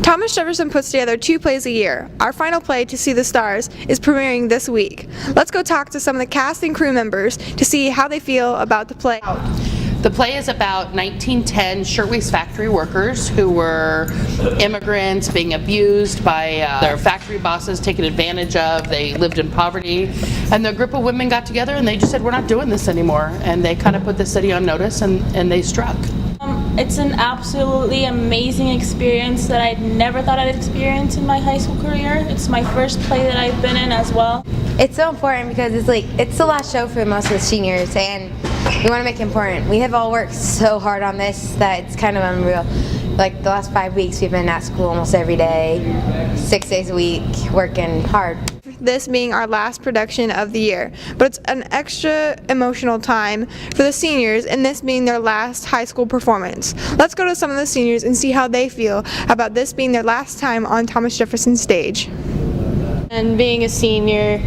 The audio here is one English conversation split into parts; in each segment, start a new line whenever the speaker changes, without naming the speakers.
Thomas Jefferson puts together 2 plays a year. Our final play, To See the Stars, is premiering this week. Let's go talk to some of the cast and crew members to see how they feel about the play.
The play is about 1910 shirtwaist factory workers who were immigrants being abused by their factory bosses, taken advantage of. They lived in poverty, and the group of women got together and they just said, we're not doing this anymore, and they kind of put the city on notice, and they struck.
It's an absolutely amazing experience that I never thought I'd experience in my high school career. It's my first play that I've been in as well.
It's so important because it's the last show for most of the seniors, and we want to make it important. We have all worked so hard on this that it's kind of unreal. Like the last 5 weeks we've been at school almost every day, 6 days a week, working hard.
This being our last production of the year, but it's an extra emotional time for the seniors, and this being their last high school performance. Let's go to some of the seniors and see how they feel about this being their last time on Thomas Jefferson stage.
And being a senior,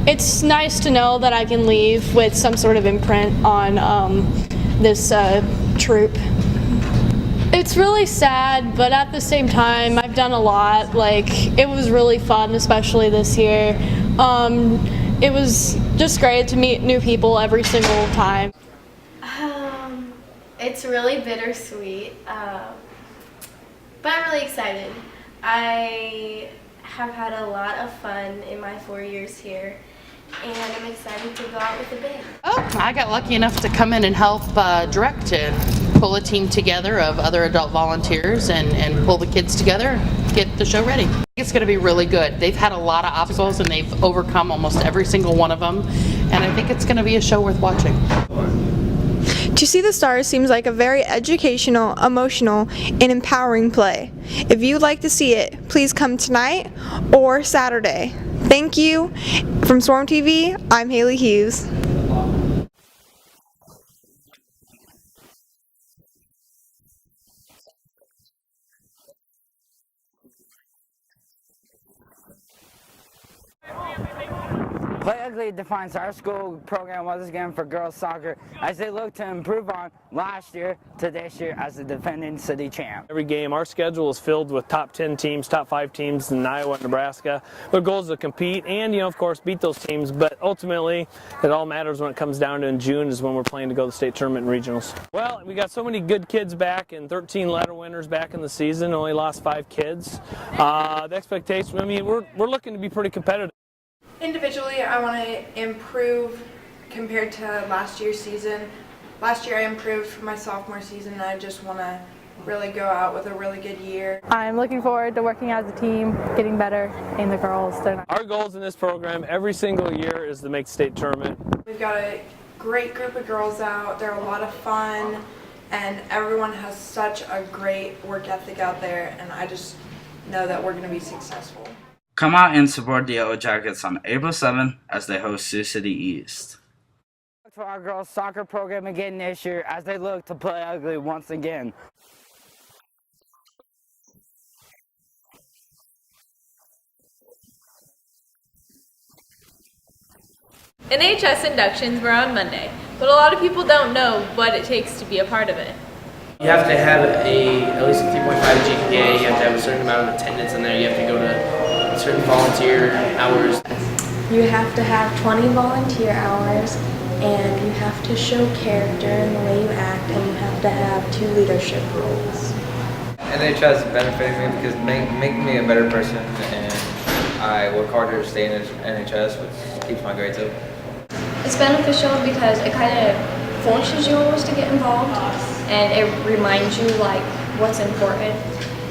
it's nice to know that I can leave with some sort of imprint on this troupe. It's really sad, but at the same time, I've done a lot. It was really fun, especially this year. It was just great to meet new people every single time.
It's really bittersweet, but I'm really excited. I have had a lot of fun in my 4 years here, and I'm excited to go out with a bang.
Oh, I got lucky enough to come in and help direct and pull a team together of other adult volunteers and pull the kids together, get the show ready. I think it's going to be really good. They've had a lot of obstacles and they've overcome almost every single one of them, and I think it's going to be a show worth watching.
To See the Stars seems like a very educational, emotional, and empowering play. If you'd like to see it, please come tonight or Saturday. Thank you. From SwarmTV, I'm Haley Hughes.
Play Ugly defines our school program once again for girls soccer as they look to improve on last year to this year as the defending city champ.
Every game, our schedule is filled with top 10 teams, top 5 teams in Iowa and Nebraska. Their goal is to compete and, of course, beat those teams, but ultimately, it all matters when it comes down to in June is when we're playing to go to the state tournament and regionals. Well, we got so many good kids back and 13 letter winners back in the season, only lost 5 kids. The expectation, we're looking to be pretty competitive.
Individually, I want to improve compared to last year's season. Last year I improved for my sophomore season, and I just want to really go out with a really good year.
I'm looking forward to working as a team, getting better in the girls.
Our goals in this program every single year is to make the state tournament.
We've got a great group of girls out. They're a lot of fun, and everyone has such a great work ethic out there, and I just know that we're going to be successful.
Come out and support the Yellow Jackets on April 7th as they host Sioux City East.
Look for our girls soccer program again this year as they look to play ugly once again.
NHS inductions were on Monday, but a lot of people don't know what it takes to be a part of it.
You have to have at least a 3.5 GPA, you have to have a certain amount of attendance in there, you have to go to certain volunteer hours.
You have to have 20 volunteer hours, and you have to show character in the way you act, and you have to have 2 leadership roles.
NHS benefited me because making me a better person, and I work harder to stay in NHS, which keeps my grades up.
It's beneficial because it kind of forces you almost to get involved, and it reminds you what's important,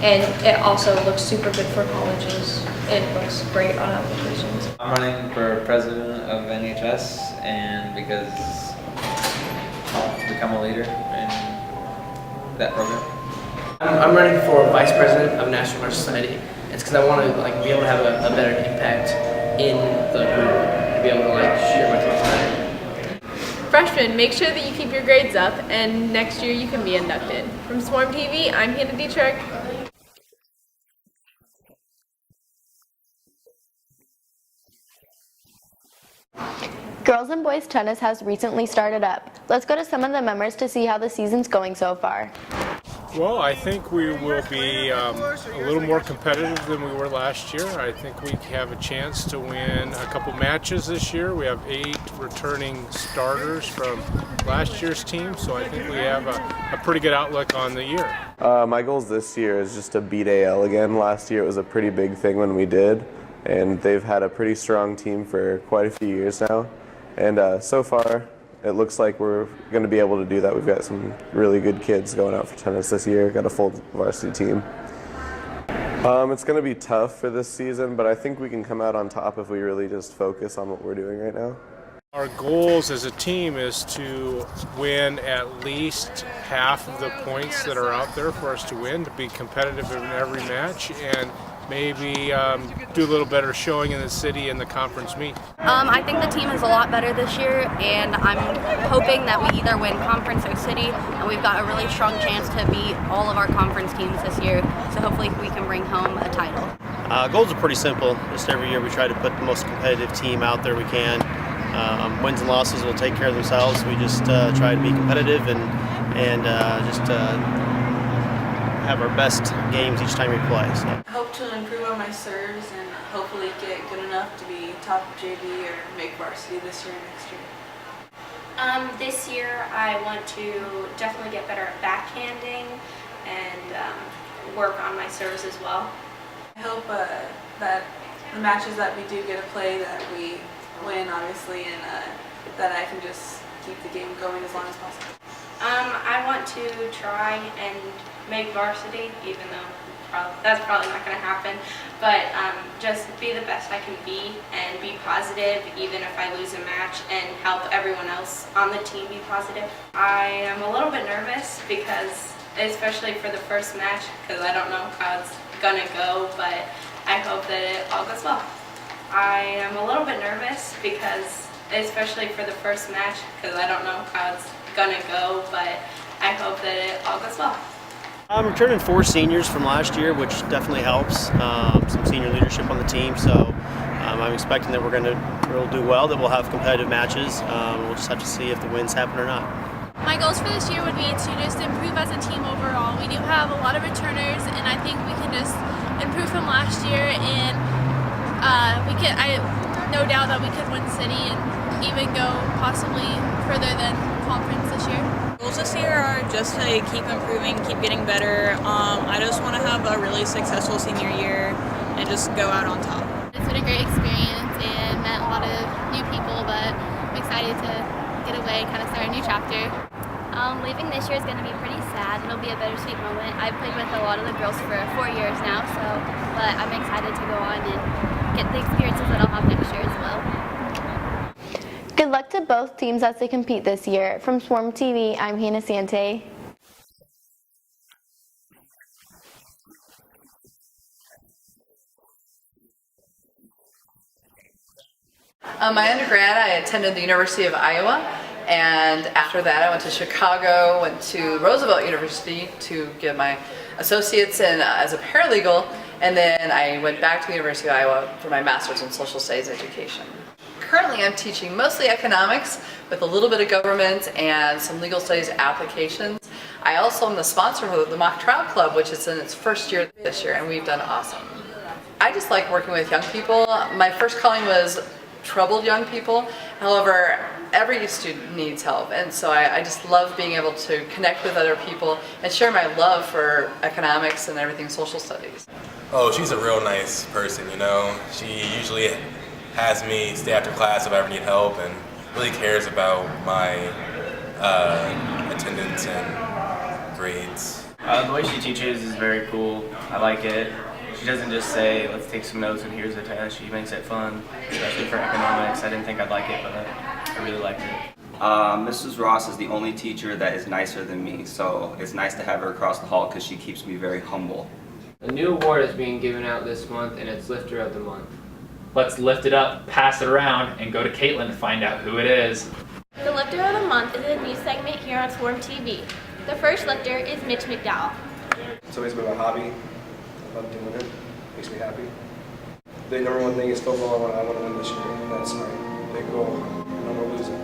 and it also looks super good for colleges. It looks great on applications.
I'm running for president of NHS, and because I want to become a leader in that program.
I'm running for vice president of National Honor Society. It's because I want to be able to have a better impact in the group and be able to share my thoughts on it.
Freshmen, make sure that you keep your grades up, and next year you can be inducted. From SwarmTV, I'm Hannah Dietrich.
Girls and boys tennis has recently started up. Let's go to some of the members to see how the season's going so far.
Well, I think we will be a little more competitive than we were last year. I think we have a chance to win a couple matches this year. We have 8 returning starters from last year's team, so I think we have a pretty good outlook on the year.
My goals this year is just to beat AL again. Last year it was a pretty big thing when we did, and they've had a pretty strong team for quite a few years now. And so far, it looks like we're going to be able to do that. We've got some really good kids going out for tennis this year. Got a full varsity team. It's going to be tough for this season, but I think we can come out on top if we really just focus on what we're doing right now.
Our goals as a team is to win at least half of the points that are out there for us to win, to be competitive in every match, and maybe do a little better showing in the city in the conference meet.
I think the team is a lot better this year, and I'm hoping that we either win conference or city, and we've got a really strong chance to beat all of our conference teams this year, so hopefully we can bring home a title.
Goals are pretty simple. Just every year we try to put the most competitive team out there we can. Wins and losses will take care of themselves. We just try to be competitive and have our best games each time we play. So.
I hope to improve on my serves and hopefully get good enough to be top JV or make varsity this year or next year.
This year I want to definitely get better at backhanding and work on my serves as well.
I hope that the matches that we do get to play that we win, obviously, and that I can just keep the game going as long as possible.
I want to try and make varsity, even though that's probably not going to happen, but just be the best I can be and be positive even if I lose a match and help everyone else on the team be positive. I am a little bit nervous because, especially for the first match, because I don't know how it's going to go, but I hope that it all goes well. I am a little bit nervous because, especially for the first match, because I don't know how it's going to go, but I hope that it all goes well.
I'm returning 4 seniors from last year, which definitely helps. Some senior leadership on the team, so I'm expecting that we'll do well, that we'll have competitive matches. We'll just have to see if the wins happen or not.
My goals for this year would be to just improve as a team overall. We do have a lot of returners, and I think we can just improve from last year, and I have no doubt that we could win city and even go possibly further than conference this year.
Goals this year are just to keep improving, keep getting better. I just want to have a really successful senior year and just go out on top.
It's been a great experience and met a lot of new people, but I'm excited to get away and kind of start a new chapter.
Leaving this year is going to be pretty sad. It'll be a bittersweet moment. I've played with a lot of the girls for 4 years now, but I'm excited to go on and get the experiences that I'll have next year as well.
Good luck to both teams as they compete this year. From SwarmTV, I'm Hannah Sante.
My undergrad, I attended the University of Iowa, and after that I went to Chicago, went to Roosevelt University to get my associates in as a paralegal, and then I went back to the University of Iowa for my master's in social studies education. Currently I'm teaching mostly economics with a little bit of government and some legal studies applications. I also am the sponsor of the Mock Trial Club, which is in its first year this year, and we've done awesome. I just like working with young people. My first calling was troubled young people. However, every student needs help, and so I just love being able to connect with other people and share my love for economics and everything social studies.
Oh, she's a real nice person, you know. She usually has me stay after class if I ever need help and really cares about my attendance and grades.
The way she teaches is very cool. I like it. She doesn't just say, let's take some notes and here's a test. She makes it fun, especially for economics. I didn't think I'd like it, but I really liked it.
Mrs. Ross is the only teacher that is nicer than me, so it's nice to have her across the hall because she keeps me very humble.
A new award is being given out this month, and it's Lifter of the Month.
Let's lift it up, pass it around, and go to Caitlin to find out who it is.
The Lifter of the Month is a new segment here on SwarmTV. The first lifter is Mitch McDowell.
It's always been my hobby. I love doing it. Makes me happy. The number one thing is football. I want to win this year. That's my big goal. No more losing.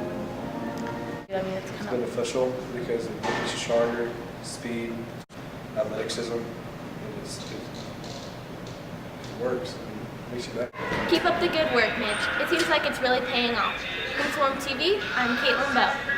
I mean, it's
beneficial because it makes you stronger, speed. athleticism. It works. It makes you better.
Keep up the good work, Mitch. It seems like it's really paying off. From Swarm TV, I'm Caitlin Bell.